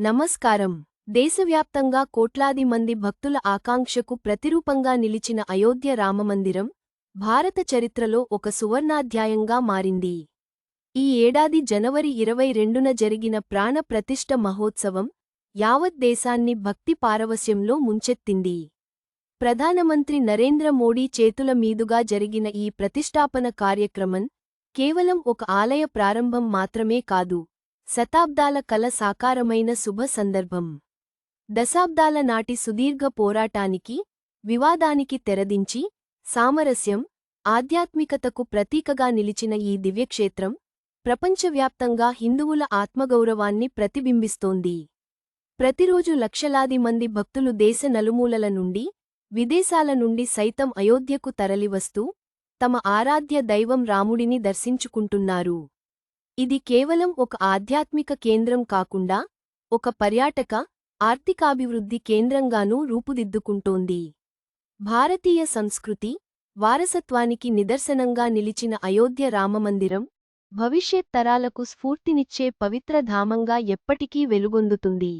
నమస్కారం. దేశవ్యాప్తంగా కోట్లాది మంది భక్తుల ఆకాంక్షకు ప్రతిరూపంగా నిలిచిన అయోధ్య రామమందిరం భారత చరిత్రలో ఒక సువర్ణాధ్యాయంగా మారింది. ఈ ఏడాది జనవరి 22న జరిగిన ప్రాణ ప్రతిష్ఠ మహోత్సవం యావత్ దేశాన్ని భక్తి పారవస్యంలో ముంచెత్తింది. ప్రధానమంత్రి నరేంద్ర మోడీ చేతుల మీదుగా జరిగిన ఈ ప్రతిష్ఠాపన కార్యక్రమం కేవలం ఒక ఆలయ ప్రారంభం మాత్రమే కాదు, శతాబ్దాల కల సాకారమైన శుభ సందర్భం. దశాబ్దాల నాటి సుదీర్ఘ పోరాటానికి, వివాదానికి తెరదించి, సామరస్యం, ఆధ్యాత్మికతకు ప్రతీకగా నిలిచిన ఈ దివ్యక్షేత్రం ప్రపంచవ్యాప్తంగా హిందువుల ఆత్మగౌరవాన్ని ప్రతిబింబిస్తోంది. ప్రతిరోజు లక్షలాది మంది భక్తులు దేశ నలుమూలల నుండి, విదేశాల నుండి సైతం అయోధ్యకు తరలివస్తూ తమ ఆరాధ్య దైవం రాముడిని దర్శించుకుంటున్నారు. ఇది కేవలం ఒక ఆధ్యాత్మిక కేంద్రం కాకుండా ఒక పర్యాటక, ఆర్థికాభివృద్ధి కేంద్రంగానూ రూపుదిద్దుకుంటోంది. భారతీయ సంస్కృతి, వారసత్వానికి నిదర్శనంగా నిలిచిన అయోధ్య రామమందిరం భవిష్యత్ తరాలకు స్ఫూర్తినిచ్చే పవిత్ర ధామంగా ఎప్పటికీ వెలుగొందుతుంది.